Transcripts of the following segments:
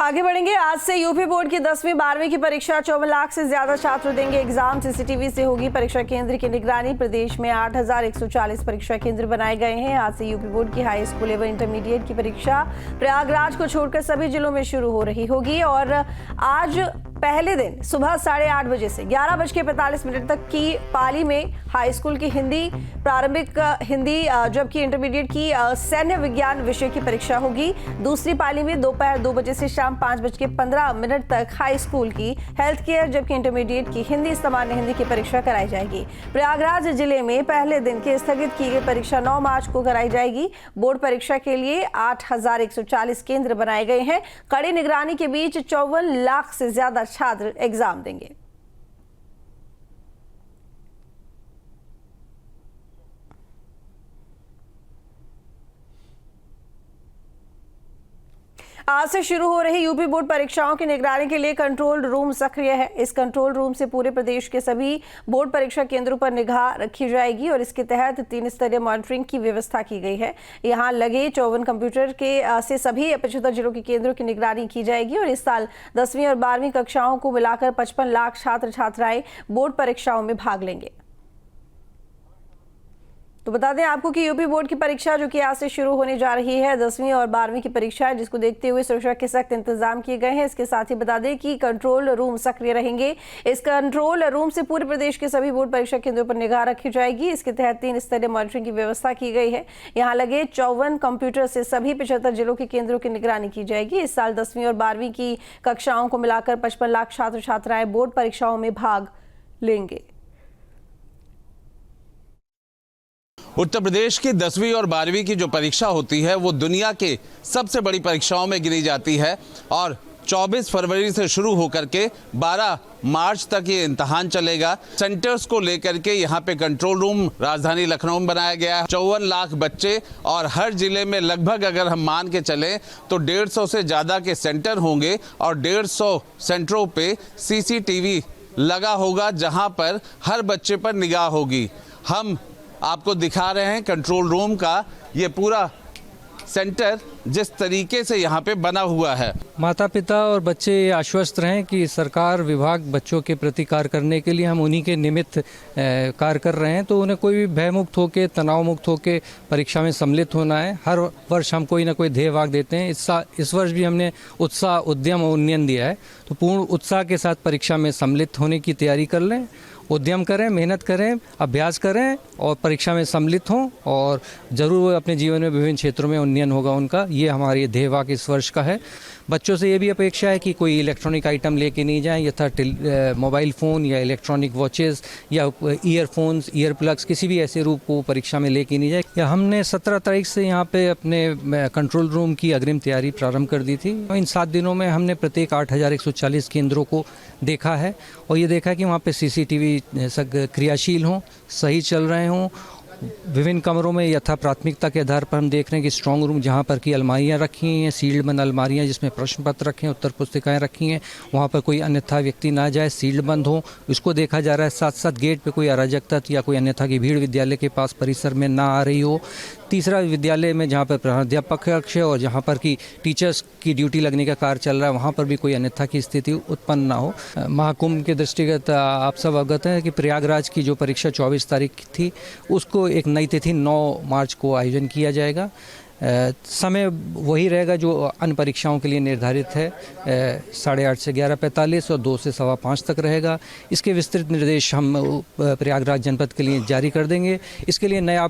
आगे बढ़ेंगे। आज से यूपी बोर्ड की 10वीं 12वीं की परीक्षा 54 लाख से ज्यादा छात्र देंगे एग्जाम। सीसीटीवी से होगी परीक्षा केंद्र की निगरानी। प्रदेश में 8140 परीक्षा केंद्र बनाए गए हैं। आज से यूपी बोर्ड की हाई स्कूल एवं इंटरमीडिएट की परीक्षा प्रयागराज को छोड़कर सभी जिलों में शुरू हो रही होगी और आज पहले दिन सुबह 8:30 बजे से 11:45 तक की पाली में हाई स्कूल की हिंदी, प्रारंभिक हिंदी, जबकि इंटरमीडिएट की सैन्य विज्ञान विषय की परीक्षा होगी। दूसरी पाली में दोपहर 2 बजे से शाम 5:15 तक हाई स्कूल की हेल्थ केयर, जबकि इंटरमीडिएट की हिंदी, सामान्य हिंदी की परीक्षा कराई जाएगी। प्रयागराज जिले में पहले दिन की स्थगित की गई परीक्षा 9 मार्च को कराई जाएगी। बोर्ड परीक्षा के लिए 8140 केंद्र बनाए गए हैं। कड़ी निगरानी के बीच 54 लाख से ज्यादा छात्र एग्जाम देंगे। आज से शुरू हो रही यूपी बोर्ड परीक्षाओं की निगरानी के लिए कंट्रोल रूम सक्रिय है। इस कंट्रोल रूम से पूरे प्रदेश के सभी बोर्ड परीक्षा केंद्रों पर निगाह रखी जाएगी और इसके तहत 3 स्तरीय मॉनिटरिंग की व्यवस्था की गई है। यहां लगे 54 कंप्यूटर से सभी 75 जिलों के केंद्रों की निगरानी की जाएगी और इस साल 10वीं और 12वीं कक्षाओं को मिलाकर 55 लाख छात्र छात्राएं बोर्ड परीक्षाओं में भाग लेंगे। तो बता दें आपको कि यूपी बोर्ड की परीक्षा जो कि आज से शुरू होने जा रही है 10वीं और 12वीं की परीक्षा है, जिसको देखते हुए सुरक्षा के सख्त इंतजाम किए गए हैं। इसके साथ ही बता दें कि कंट्रोल रूम सक्रिय रहेंगे। इस कंट्रोल रूम से पूरे प्रदेश के सभी बोर्ड परीक्षा केंद्रों पर निगाह रखी जाएगी। इसके तहत 3 स्तरीय मॉनिटरिंग की व्यवस्था की गई है। यहाँ लगे 54 कंप्यूटर से सभी 75 जिलों के केंद्रों की निगरानी की जाएगी। इस साल 10वीं और 12वीं की कक्षाओं को मिलाकर 55 लाख छात्र छात्राएं बोर्ड परीक्षाओं में भाग लेंगे। उत्तर प्रदेश की 10वीं और 12वीं की जो परीक्षा होती है वो दुनिया के सबसे बड़ी परीक्षाओं में गिनी जाती है और 24 फरवरी से शुरू होकर के 12 मार्च तक ये इम्तहान चलेगा। सेंटर्स को लेकर के यहाँ पे कंट्रोल रूम राजधानी लखनऊ में बनाया गया है। 54 लाख बच्चे और हर जिले में लगभग अगर हम मान के चलें तो 150 से ज़्यादा के सेंटर होंगे और 150 सेंटरों पे सीसीटीवी लगा होगा जहाँ पर हर बच्चे पर निगाह होगी। हम आपको दिखा रहे हैं कंट्रोल रूम का ये पूरा सेंटर जिस तरीके से यहाँ पे बना हुआ है। माता पिता और बच्चे आश्वस्त रहें कि सरकार विभाग बच्चों के प्रति कार्य करने के लिए हम उन्हीं के निमित्त कार्य कर रहे हैं। तो उन्हें कोई भी भयमुक्त होकर, तनाव मुक्त होकर परीक्षा में सम्मिलित होना है। हर वर्ष हम कोई ना कोई ध्येय वाक्य देते हैं। इस वर्ष भी हमने उत्साह, उद्यम और उन्नयन दिया है। तो पूर्ण उत्साह के साथ परीक्षा में सम्मिलित होने की तैयारी कर लें, उद्यम करें, मेहनत करें, अभ्यास करें और परीक्षा में सम्मिलित हों और ज़रूर वो अपने जीवन में विभिन्न क्षेत्रों में उन्नयन होगा उनका। ये हमारी ध्येय वाक्य इस वर्ष का है। बच्चों से ये भी अपेक्षा है कि कोई इलेक्ट्रॉनिक आइटम लेके नहीं जाएं, यथा मोबाइल फ़ोन या इलेक्ट्रॉनिक वॉचेस या ईयरफोन्स, ईयर प्लग्स, किसी भी ऐसे रूप को परीक्षा में लेके नहीं जाए। या हमने 17 तारीख से यहाँ पे अपने कंट्रोल रूम की अग्रिम तैयारी प्रारंभ कर दी थी। इन 7 दिनों में हमने प्रत्येक 8140 केंद्रों को देखा है और ये देखा है कि वहाँ पे सीसीटीवी क्रियाशील हों, सही चल रहे हों। विभिन्न कमरों में यथा प्राथमिकता के आधार पर हम देख रहे हैं कि स्ट्रांग रूम जहाँ पर की अलमारियाँ रखी हैं, सील्ड बंद अलमारियाँ जिसमें प्रश्न पत्र रखे हैं, उत्तर पुस्तिकाएँ रखी हैं, वहाँ पर कोई अन्यथा व्यक्ति ना जाए, सील्ड बंद हो, इसको देखा जा रहा है। साथ साथ गेट पे कोई अराजकता या कोई अन्यथा की भीड़ विद्यालय के पास परिसर में ना आ रही हो। तीसरा, विद्यालय में जहाँ पर प्राध्यापक कक्ष है और जहाँ पर की टीचर्स की ड्यूटी लगने का कार्य चल रहा है, वहाँ पर भी कोई अन्यथा की स्थिति उत्पन्न ना हो। महाकुंभ के दृष्टिगत आप सब अवगत हैं कि प्रयागराज की जो परीक्षा 24 तारीख थी उसको एक नई तिथि 9 मार्च को आयोजन किया जाएगा। समय वही रहेगा जो अन्य परीक्षाओं के लिए निर्धारित है। 8:30 से 11:45 और 2 से 5:15 तक रहेगा। इसके विस्तृत निर्देश हम प्रयागराज जनपद के लिए जारी कर देंगे। इसके लिए नया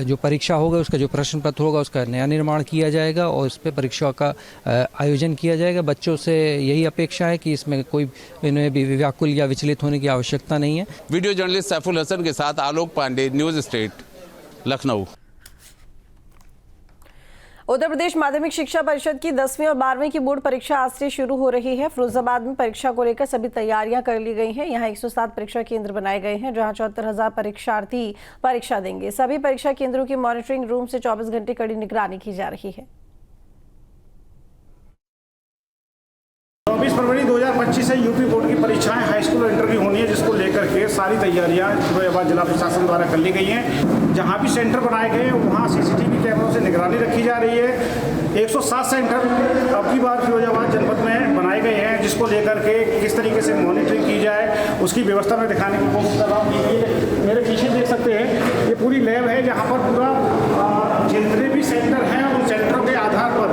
जो परीक्षा होगा, उसका जो प्रश्न पत्र होगा, उसका नया निर्माण किया जाएगा और इस पर परीक्षा का आयोजन किया जाएगा। बच्चों से यही अपेक्षा है कि इसमें कोई इन्हें भी व्याकुल या विचलित होने की आवश्यकता नहीं है। वीडियो जर्नलिस्ट सैफुल हसन के साथ आलोक पांडे, न्यूज स्टेट, लखनऊ। उत्तर प्रदेश माध्यमिक शिक्षा परिषद की 10वीं और 12वीं की बोर्ड परीक्षा आज से शुरू हो रही है। फिरोजाबाद में परीक्षा को लेकर सभी तैयारियां कर ली गई हैं। यहां 107 परीक्षा केंद्र बनाए गए हैं जहां 74,000 परीक्षार्थी परीक्षा देंगे। सभी परीक्षा केंद्रों की मॉनिटरिंग रूम से 24 घंटे कड़ी निगरानी की जा रही है। 24 फरवरी 2025 से यूपी बोर्ड की परीक्षाएं हाई स्कूल और इंटर की होनी है, जिसको लेकर के सारी तैयारियां फिरोजाबाद जिला प्रशासन द्वारा कर ली गई हैं। जहां भी सेंटर बनाए गए हैं वहां सीसीटीवी कैमरों से निगरानी रखी जा रही है। 107 सेंटर अब की बार फिरोजाबाद जनपद में बनाए गए हैं, जिसको लेकर के किस तरीके से मॉनिटरिंग की जाए उसकी व्यवस्था मैं दिखाने की कोशिश कर रहा हूँ। ये मेरे पीछे देख सकते हैं, ये पूरी लैब है जहाँ पर पूरा जितने भी सेंटर हैं उन सेंटरों के आधार पर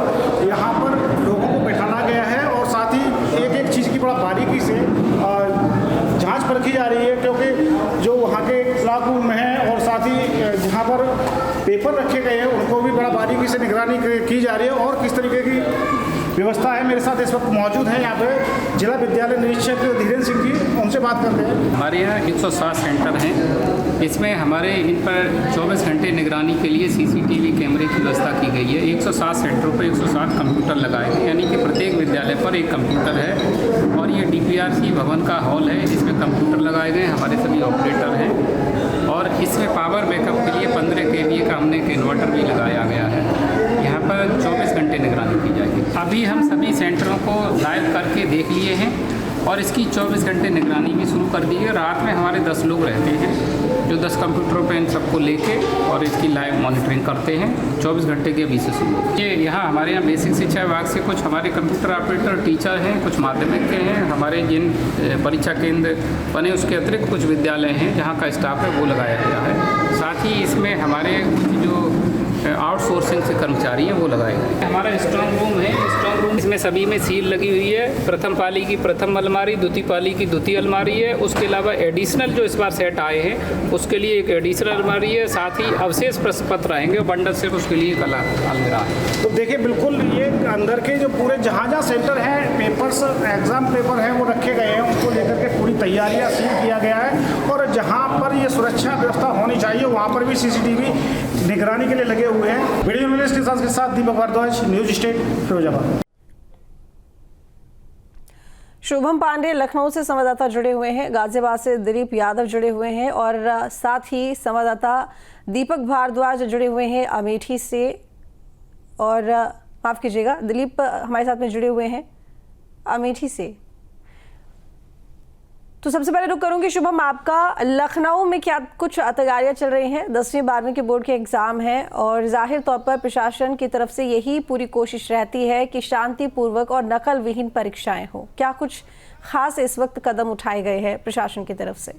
यहाँ पर लोगों को बैठाना गया है और साथ ही एक एक चीज़ की बड़ा बारीकी से जांच परखी जा रही है, क्योंकि जो वहाँ के क्लास रूम हैं और साथ ही जहाँ पर पेपर रखे गए हैं उनको भी बड़ा बारीकी से निगरानी की जा रही है। और किस तरीके की व्यवस्था है, मेरे साथ इस वक्त मौजूद है यहाँ पे जिला विद्यालय निरीक्षक धीरेन्द्र सिंह जी, उनसे बात करते हैं। हमारे यहाँ 107 सेंटर हैं। इसमें हमारे इन पर 24 घंटे निगरानी के लिए सीसीटीवी कैमरे की व्यवस्था की गई है। 107 सेंटरों पर 107 कंप्यूटर लगाए गए, यानी कि प्रत्येक विद्यालय पर एक कंप्यूटर है। और ये DPRC भवन का हॉल है, इसमें कंप्यूटर लगाए गए, हमारे सभी ऑपरेटर हैं। और इसमें पावर बैकअप के लिए 15 kVA का हमने एक इन्वर्टर भी लगाया गया है। यहाँ पर 24 घंटे निगरानी की जाएगी। अभी हम सभी सेंटरों को लाइव करके देख लिए हैं और इसकी 24 घंटे निगरानी भी शुरू कर दी है। रात में हमारे 10 लोग रहते हैं जो 10 कंप्यूटरों पर इन सबको लेके और इसकी लाइव मॉनिटरिंग करते हैं। 24 घंटे के अभी से शुरू। ये यहाँ हमारे यहाँ बेसिक शिक्षा विभाग से कुछ हमारे कंप्यूटर ऑपरेटर टीचर हैं, कुछ माध्यमिक के हैं। हमारे जिन परीक्षा केंद्र बने उसके अतिरिक्त कुछ विद्यालय हैं जहाँ का स्टाफ है वो लगाया गया है। साथ ही इसमें हमारे जो आउटसोर्सिंग से कर्मचारी हैं वो लगाए गए। हमारा स्ट्रॉन्ग रूम है। स्ट्रॉन्ग रूम इसमें सभी में सील लगी हुई है। प्रथम पाली की प्रथम अलमारी, द्वितीय पाली की द्वितीय अलमारी है। उसके अलावा एडिशनल जो इस बार सेट आए हैं उसके लिए एक एडिशनल अलमारी है। साथ ही अवशेष प्रश्न पत्र आएंगे, बंडल सिर्फ उसके लिए एक अलमीरा है। तो देखिए बिल्कुल ये अंदर के जो पूरे जहाँ सेंटर हैं, पेपर्स एग्जाम पेपर हैं वो रखे गए हैं, उनको लेकर के पूरी तैयारियाँ सील किया गया है। और जहाँ पर ये सुरक्षा व्यवस्था होनी चाहिए वहाँ पर भी सीसीटीवी निगरानी के लिए लगे हुए हैं। वीडियो जर्नलिस्ट के साथ दीपक भारद्वाज, न्यूज स्टेट फिरोजाबाद। शुभम पांडे लखनऊ से संवाददाता जुड़े हुए हैं, गाजियाबाद से दिलीप यादव जुड़े हुए हैं और साथ ही संवाददाता दीपक भारद्वाज जुड़े हुए हैं अमेठी से। और माफ़ कीजिएगा, दिलीप हमारे साथ में जुड़े हुए हैं अमेठी से। तो सबसे पहले रुक करूंगी शुभम, आपका लखनऊ में क्या कुछ तैयारियां चल रही हैं? 10वीं 12वीं के बोर्ड के एग्जाम हैं और जाहिर तौर पर प्रशासन की तरफ से यही पूरी कोशिश रहती है कि शांतिपूर्वक और नकल विहीन परीक्षाएं हो। क्या कुछ खास इस वक्त कदम उठाए गए हैं प्रशासन की तरफ से?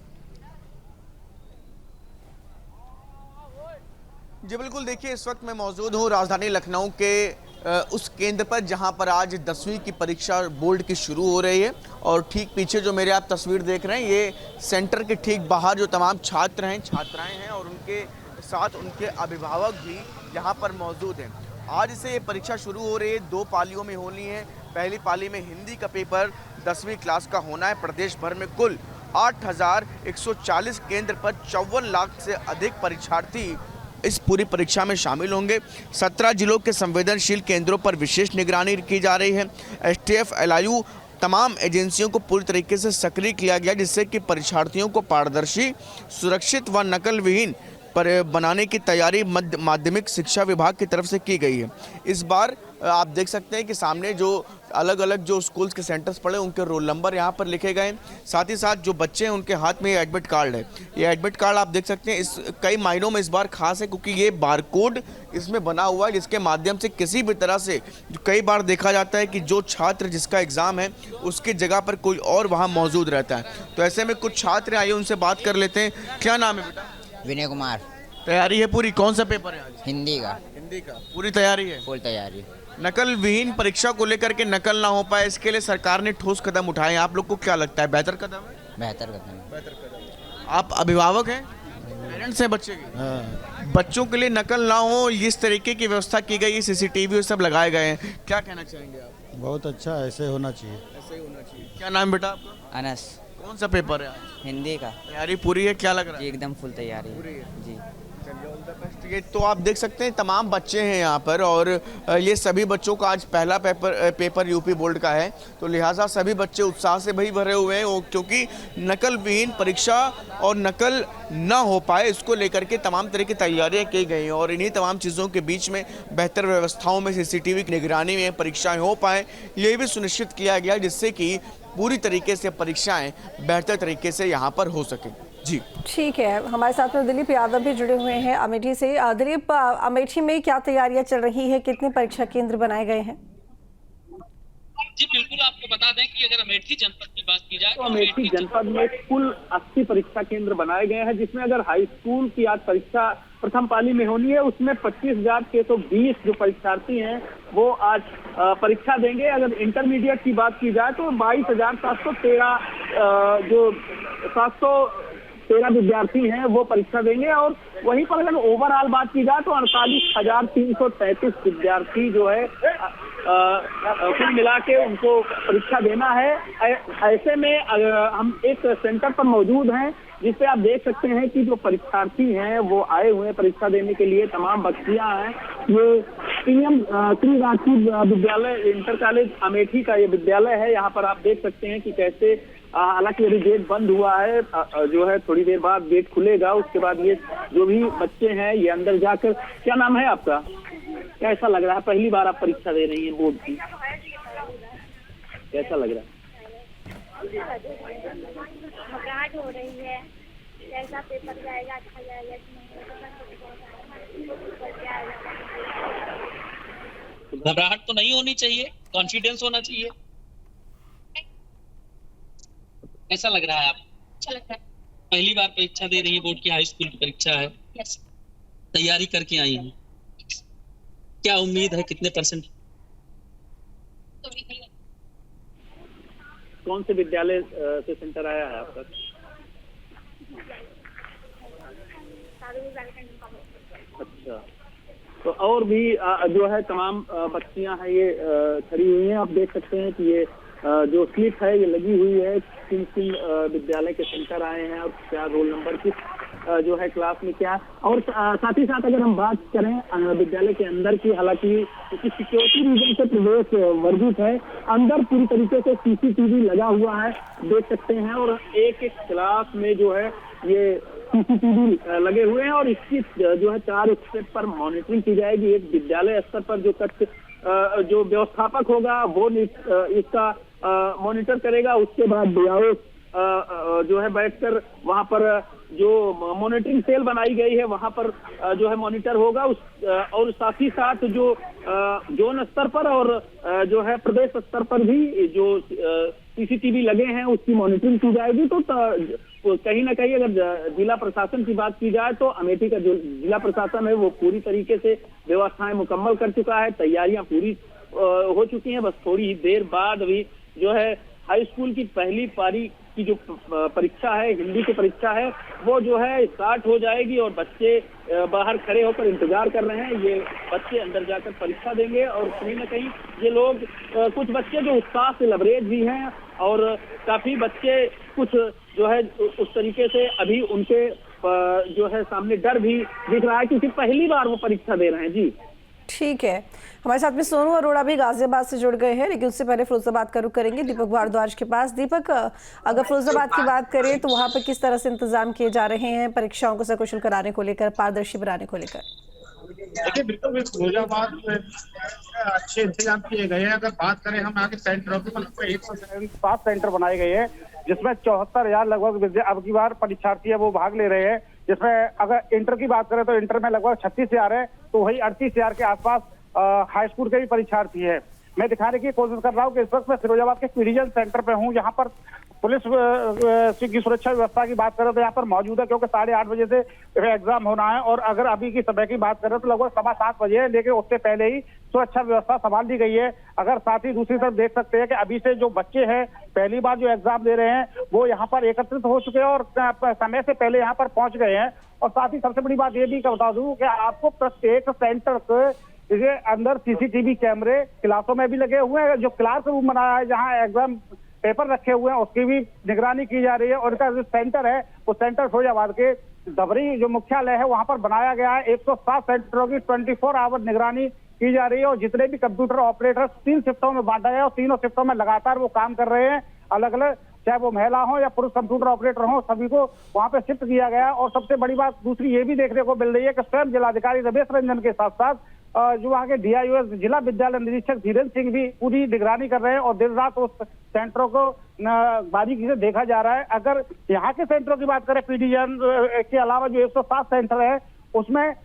जी बिल्कुल, देखिए इस वक्त मैं मौजूद हूँ राजधानी लखनऊ के उस केंद्र पर जहां पर आज 10वीं की परीक्षा बोर्ड की शुरू हो रही है। और ठीक पीछे जो मेरे आप तस्वीर देख रहे हैं, ये सेंटर के ठीक बाहर जो तमाम छात्र हैं, छात्राएं हैं और उनके साथ उनके अभिभावक भी यहाँ पर मौजूद हैं। आज से ये परीक्षा शुरू हो रही है, 2 पालियों में होनी है। पहली पाली में हिंदी का पेपर 10वीं क्लास का होना है। प्रदेश भर में कुल 8,140 केंद्र पर 54 लाख से अधिक परीक्षार्थी इस पूरी परीक्षा में शामिल होंगे। 17 जिलों के संवेदनशील केंद्रों पर विशेष निगरानी की जा रही है। STF, LIU तमाम एजेंसियों को पूरी तरीके से सक्रिय किया गया, जिससे कि परीक्षार्थियों को पारदर्शी, सुरक्षित व नकल विहीन पर बनाने की तैयारी माध्यमिक शिक्षा विभाग की तरफ से की गई है। इस बार आप देख सकते हैं कि सामने जो अलग अलग जो स्कूल्स के सेंटर्स पड़े उनके रोल नंबर यहाँ पर लिखे गए। साथ ही साथ जो बच्चे हैं उनके हाथ में ये एडमिट कार्ड है। ये एडमिट कार्ड आप देख सकते हैं, इस कई मायनों में इस बार खास है क्योंकि ये बारकोड इसमें बना हुआ है, जिसके माध्यम से किसी भी तरह से कई बार देखा जाता है कि जो छात्र जिसका एग्ज़ाम है उसकी जगह पर कोई और वहाँ मौजूद रहता है। तो ऐसे में कुछ छात्र आइए उनसे बात कर लेते हैं। क्या नाम है बेटा? विनय कुमार। तैयारी है पूरी? कौन सा पेपर है आज? हिंदी का। हिंदी का पूरी तैयारी है? फुल तैयारी। नकल विहीन परीक्षा को लेकर के नकल ना हो पाए, इसके लिए सरकार ने ठोस कदम उठाए। आप लोग को क्या लगता है, बेहतर कदम है? बेहतर कदम। आप अभिभावक हैं, पेरेंट्स हैं बच्चे के? हाँ। बच्चों के लिए नकल ना हो इस तरीके की व्यवस्था की गई, CCTV सब लगाए गए हैं, क्या कहना चाहेंगे आप? बहुत अच्छा, ऐसे होना चाहिए। ऐसे ही होना चाहिए। क्या नाम बेटा आपका? अनस। कौन सा पेपर है आज? हिंदी का। तैयारी पूरी है? क्या लग रहा है? जी एकदम फुल तैयारी पूरी है जी। ये तो आप देख सकते हैं तमाम बच्चे हैं यहाँ पर और ये सभी बच्चों का आज पहला पेपर यूपी बोर्ड का है, तो लिहाजा सभी बच्चे उत्साह से भी भरे हुए हैं क्योंकि नकल विहीन परीक्षा और नकल ना हो पाए इसको लेकर के तमाम तरह की तैयारियां की गई हैं। और इन्हीं तमाम चीज़ों के बीच में बेहतर व्यवस्थाओं में CCTV की निगरानी में परीक्षाएँ हो पाएँ, ये भी सुनिश्चित किया गया जिससे कि पूरी तरीके से परीक्षाएँ बेहतर तरीके से यहाँ पर हो सकें। जी। ठीक है, हमारे साथ में दिलीप यादव भी जुड़े हुए हैं अमेठी से। दिलीप, अमेठी में क्या तैयारियां चल रही है, कितने परीक्षा केंद्र बनाए गए हैं? जी बिल्कुल, आपको बता दें कि अगर अमेठी जनपद की बात की जाए तो अमेठी जनपद में कुल 80 परीक्षा केंद्र बनाए गए हैं, जिसमें अगर हाई स्कूल की आज परीक्षा प्रथम पाली में होनी है उसमें 25,620 जो परीक्षार्थी हैं वो आज परीक्षा देंगे। अगर इंटरमीडिएट की बात की जाए तो 22,713 जो 713 विद्यार्थी हैं वो परीक्षा देंगे। और वहीं पर अगर ओवरऑल बात की जाए तो 48,333 विद्यार्थी जो है कुल मिला के उनको परीक्षा देना है। ऐसे में हम एक सेंटर पर मौजूद हैं जिसपे आप देख सकते हैं कि जो परीक्षार्थी हैं वो आए हुए हैं परीक्षा देने के लिए। तमाम बच्चियां हैं। ये PM श्री राजपूत विद्यालय इंटर कॉलेज अमेठी का ये विद्यालय है। यहाँ पर आप देख सकते हैं कि कैसे हालांकि अभी गेट बंद हुआ है, जो है थोड़ी देर बाद गेट खुलेगा। उसके बाद ये जो भी बच्चे हैं ये अंदर जाकर, क्या नाम है आपका, कैसा लग रहा है, पहली बार आप परीक्षा दे रही हैं बोर्ड की, कैसा लग रहा है? घबराहट हो रही है, कैसा पेपर जाएगा, अच्छा जाएगा कि नहीं। घबराहट तो नहीं होनी चाहिए, कॉन्फिडेंस होना चाहिए। कैसा लग रहा है आप? अच्छा लगता है। पहली बार परीक्षा दे रही है, बोर्ड की हाई स्कूल की परीक्षा है, तैयारी करके आई हैं, क्या उम्मीद है, कितने परसेंट? कौन से विद्यालय से सेंटर आया है आपका? अच्छा, तो और भी जो है तमाम बच्चियां हैं ये खड़ी हुई हैं। आप देख सकते हैं कि ये जो स्लिप है ये लगी हुई है, किन किन विद्यालय के सेंटर आए हैं और क्या रोल नंबर किस जो है क्लास में क्या। और साथ ही साथ अगर हम बात करें विद्यालय के अंदर की, हालांकि सिक्योरिटी रीजन से प्रवेश वर्जित है, अंदर पूरी तरीके से CCTV लगा हुआ है, देख सकते हैं। और एक एक क्लास में जो है ये CCTV लगे हुए हैं और इसकी जो है 4 स्टेप पर मॉनिटरिंग की जाएगी। एक विद्यालय स्तर पर जो कक्ष जो व्यवस्थापक होगा वो इसका मॉनिटर करेगा। उसके बाद DIO जो है बैठकर वहां पर जो मॉनिटरिंग सेल बनाई गई है वहां पर जो है मॉनिटर होगा। और साथ ही साथ जो जोन स्तर पर और जो है प्रदेश स्तर पर भी जो CCTV लगे हैं उसकी मॉनिटरिंग की जाएगी। तो कहीं ना कहीं अगर जिला प्रशासन की बात की जाए तो अमेठी का जो जिला प्रशासन है वो पूरी तरीके से व्यवस्थाएं मुकम्मल कर चुका है, तैयारियां पूरी हो चुकी हैं। बस थोड़ी ही देर बाद अभी जो है हाई स्कूल की पहली पारी की जो परीक्षा है, हिंदी की परीक्षा है, वो जो है स्टार्ट हो जाएगी और बच्चे बाहर खड़े होकर इंतजार कर रहे हैं। ये बच्चे अंदर जाकर परीक्षा देंगे और कहीं ना कहीं ये लोग कुछ बच्चे जो उत्साह से लबरेज भी हैं और काफी बच्चे कुछ जो है उस तरीके से अभी उनके जो है सामने डर भी दिख रहा है क्योंकि पहली बार वो परीक्षा दे रहे हैं। जी ठीक है, हमारे साथ में सोनू अरोड़ा भी गाजियाबाद से जुड़ गए हैं, लेकिन उससे पहले फिरोजाबाद का रुख करेंगे दीपक भारद्वाज के पास। दीपक, अगर फिरोजाबाद की बात करें तो वहां पर किस तरह से इंतजाम किए जा रहे हैं परीक्षाओं को सकुशल कराने को लेकर, पारदर्शी बनाने को लेकर? देखिए बिल्कुल फिरोजाबाद में अच्छे इंतजाम किए गए हैं। अगर बात करें हम आगे सेंटरों की, 107 सेंटर बनाए गए हैं जिसमें 74,000 लगभग अब की बार परीक्षार्थी है वो भाग ले रहे हैं। जिसमें अगर इंटर की बात करें तो इंटर में लगभग 36,000 है, तो वही 38,000 के आसपास हाई स्कूल के भी परीक्षार्थी है। मैं दिखाने की कोशिश कर रहा हूँ कि इस वक्त मैं फिरोजाबाद के पीडीजन सेंटर पे हूँ। यहाँ पर पुलिस की सुरक्षा व्यवस्था की बात करें तो यहाँ पर मौजूद है क्योंकि 8:30 बजे से एग्जाम होना है और अगर अभी की समय की बात करें तो लगभग 7:15 बजे है, लेकिन उससे पहले ही सुरक्षा व्यवस्था संभाल दी गई है। अगर साथ ही दूसरी तरफ देख सकते हैं कि अभी से जो बच्चे हैं पहली बार जो एग्जाम दे रहे हैं वो यहाँ पर एकत्रित हो चुके हैं और समय से पहले यहाँ पर पहुंच गए हैं। और साथ ही सबसे बड़ी बात ये भी बता दूं कि आपको प्रत्येक सेंटर के अंदर CCTV कैमरे क्लासों में भी लगे हुए हैं। जो क्लास रूम बनाया है जहाँ एग्जाम पेपर रखे हुए हैं उसकी भी निगरानी की जा रही है। और इनका जो सेंटर है वो सेंटर फिरोजाबाद के धबरी जो मुख्यालय है वहां पर बनाया गया है। 107 सेंटरों की 24 आवर निगरानी की जा रही है और जितने भी कंप्यूटर ऑपरेटर 3 शिफ्टों में बांटा गया और तीनों शिफ्टों में लगातार वो काम कर रहे हैं, अलग अलग, चाहे वो महिला हो या पुरुष कंप्यूटर ऑपरेटर हो, सभी को वहां पे शिफ्ट किया गया। और सबसे बड़ी बात दूसरी ये भी देखने को मिल रही है कि स्वयं जिलाधिकारी रमेश रंजन के साथ साथ जो वहाँ के DIOS जिला विद्यालय निरीक्षक धीरेन्द्र सिंह भी पूरी निगरानी कर रहे हैं और दिन रात उस सेंटरों को बारीकी से देखा जा रहा है। अगर यहाँ के सेंटरों की बात करें, PDN के अलावा जो 107 सेंटर है उसमें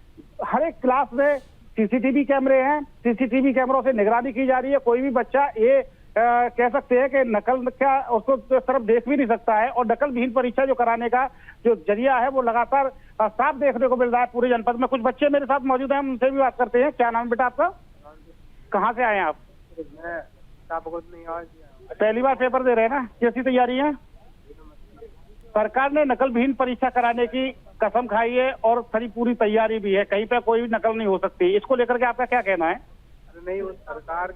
हर एक क्लास में CCTV कैमरे हैं। CCTV कैमरों से निगरानी की जा रही है। कोई भी बच्चा ये कह सकते हैं कि नकल का उसको तरफ देख भी नहीं सकता है और नकल विहीन परीक्षा जो कराने का जो जरिया है वो लगातार साफ देखने को मिल रहा है पूरे जनपद में। कुछ बच्चे मेरे साथ मौजूद हैं, हम उनसे भी बात करते हैं। क्या नाम है बेटा आपका? कहाँ से आए हैं आप? पहली बार पेपर दे रहे हैं ना? कैसी तैयारी है? सरकार ने नकल विहीन परीक्षा कराने की कसम खाई है और सारी पूरी तैयारी भी है, कहीं पे कोई भी नकल नहीं हो सकती। इसको लेकर के आपका क्या कहना है? नहीं, वो सरकार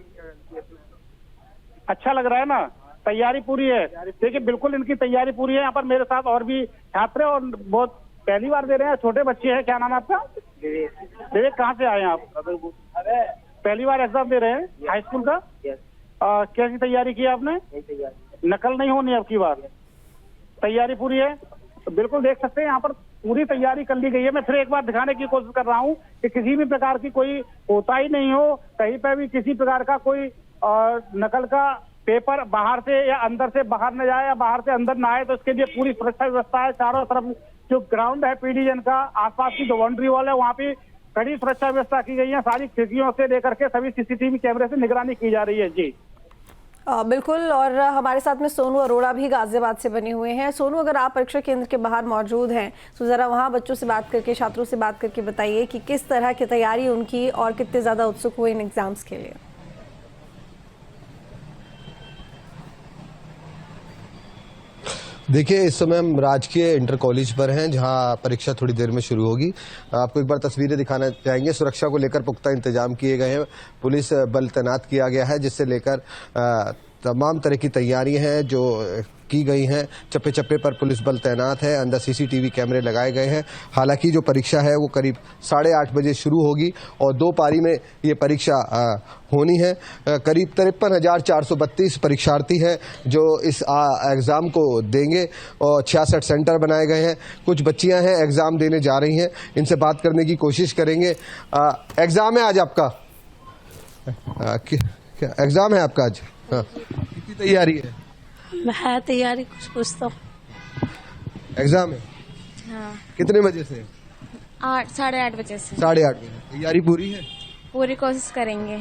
अच्छा लग रहा है ना? तैयारी पूरी है। देखिए बिल्कुल इनकी तैयारी पूरी है। यहाँ पर मेरे साथ और भी छात्र हैं और बहुत पहली बार दे रहे हैं, छोटे बच्चे हैं। क्या नाम है आपका? विवेक। कहाँ से आए हैं आप? पहली बार एग्जाम दे रहे हैं हाई स्कूल का? कैसी तैयारी की आपने? नकल नहीं होनी अब की बार? तैयारी पूरी है। तो बिल्कुल देख सकते हैं यहाँ पर पूरी तैयारी कर ली गई है। मैं फिर एक बार दिखाने की कोशिश कर रहा हूँ कि किसी भी प्रकार की कोई कोताही नहीं हो, कहीं पर भी किसी प्रकार का कोई नकल का पेपर बाहर से या अंदर से बाहर न जाए या बाहर से अंदर ना आए। तो इसके लिए पूरी सुरक्षा व्यवस्था है। चारों तरफ जो ग्राउंड है PDN का, आसपास की जो बाउंड्री वॉल है वहाँ पे कड़ी सुरक्षा व्यवस्था की गई है। सारी खिड़कियों से लेकर के सभी CCTV कैमरे से निगरानी की जा रही है। जी बिल्कुल। और हमारे साथ में सोनू अरोड़ा भी गाजियाबाद से बने हुए हैं। सोनू, अगर आप परीक्षा केंद्र के बाहर मौजूद हैं तो ज़रा वहाँ बच्चों से बात करके, छात्रों से बात करके बताइए कि किस तरह की तैयारी उनकी और कितने ज़्यादा उत्सुक हुए इन एग्जाम्स के लिए। देखिए, इस समय हम राजकीय इंटर कॉलेज पर हैं जहां परीक्षा थोड़ी देर में शुरू होगी। आपको एक बार तस्वीरें दिखाना चाहेंगे। सुरक्षा को लेकर पुख्ता इंतजाम किए गए हैं। पुलिस बल तैनात किया गया है, जिससे लेकर तमाम तरह की तैयारियां हैं जो की गई हैं। चप्पे चप्पे पर पुलिस बल तैनात है। अंदर CCTV कैमरे लगाए गए हैं। हालांकि जो परीक्षा है वो करीब 8:30 बजे शुरू होगी और 2 पारी में ये परीक्षा होनी है। करीब 53,432 परीक्षार्थी हैं जो इस एग्ज़ाम को देंगे और 66 सेंटर बनाए गए हैं। कुछ बच्चियां हैं एग्ज़ाम देने जा रही हैं, इनसे बात करने की कोशिश करेंगे। एग्ज़ाम है आज आपका? एग्ज़ाम है आपका आज? हाँ। कितनी तैयारी है? है तैयारी कुछ तो। एग्जाम है? हाँ। कितने बजे से? 8:30 बजे से। 8:30 बजे। तैयारी पूरी है? पूरी कोशिश करेंगे।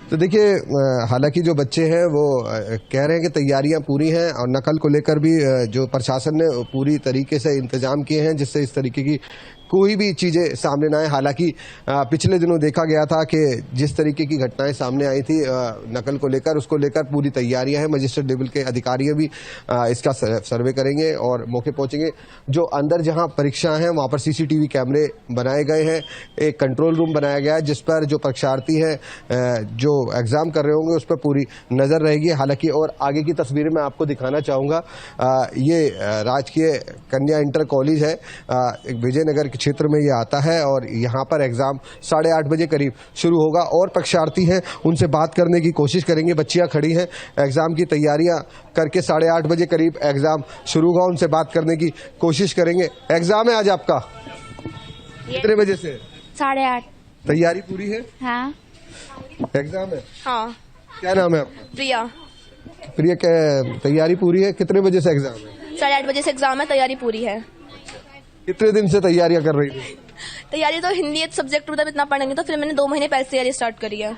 तो देखिए, हालांकि जो बच्चे हैं वो कह रहे हैं कि तैयारियां पूरी हैं और नकल को लेकर भी जो प्रशासन ने पूरी तरीके से इंतजाम किए हैं, जिससे इस तरीके की कोई भी चीज़ें सामने ना आए। हालांकि पिछले दिनों देखा गया था कि जिस तरीके की घटनाएं सामने आई थी नकल को लेकर, उसको लेकर पूरी तैयारियां हैं। मजिस्ट्रेट लेवल के अधिकारी भी इसका सर्वे करेंगे और मौके पहुंचेंगे। जो अंदर जहां परीक्षा हैं वहां पर CCTV कैमरे बनाए गए हैं। एक कंट्रोल रूम बनाया गया है जिस पर जो परीक्षार्थी हैं जो एग्जाम कर रहे होंगे उस पर पूरी नजर रहेगी। हालांकि और आगे की तस्वीरें मैं आपको दिखाना चाहूँगा। ये राजकीय कन्या इंटर कॉलेज है, एक विजयनगर क्षेत्र में ये आता है और यहाँ पर एग्जाम 8:30 बजे करीब शुरू होगा। और परीक्षार्थी हैं उनसे बात करने की कोशिश करेंगे। बच्चियाँ खड़ी हैं एग्जाम की तैयारियां करके। 8:30 बजे करीब एग्जाम शुरू होगा, उनसे बात करने की कोशिश करेंगे। एग्जाम है आज आपका? कितने बजे से? 8:30। तैयारी पूरी है? हाँ। एग्जाम है? हाँ। क्या नाम है आपका? प्रिया। प्रिया, तैयारी पूरी है? कितने बजे से एग्जाम है? 8:30 बजे से एग्जाम है, तैयारी पूरी है। कितने दिन से तैयारियां कर रही थी? तैयारी तो हिंदी सब्जेक्ट मतलब इतना पढ़ेंगे तो फिर मैंने 2 महीने पहले तैयारी स्टार्ट करी है।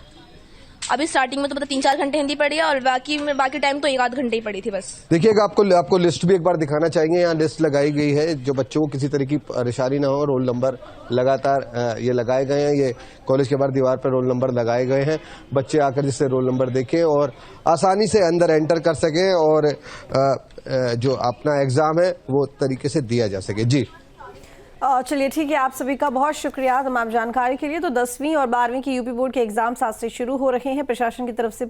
अभी स्टार्टिंग में तो मतलब 3-4 घंटे हिंदी पढ़ी है और बाकी टाइम तो 1-8 घंटे ही पढ़ी थी बस। देखिएगा, आपको लिस्ट भी एक बार दिखाना चाहेंगे। यहाँ लिस्ट लगाई गई है, जो बच्चों को किसी तरह की परेशानी ना हो। रोल नंबर लगातार ये लगाए गए हैं। ये कॉलेज के बाहर दीवार पर रोल नंबर लगाए गए हैं। बच्चे आकर जिससे रोल नंबर देखें और आसानी से अंदर एंटर कर सकें और जो अपना एग्जाम है वो तरीके से दिया जा सके। जी चलिए ठीक है, आप सभी का बहुत शुक्रिया तमाम जानकारी के लिए। तो 10वीं और 12वीं की यूपी बोर्ड के एग्जाम्स आज से शुरू हो रहे हैं। प्रशासन की तरफ से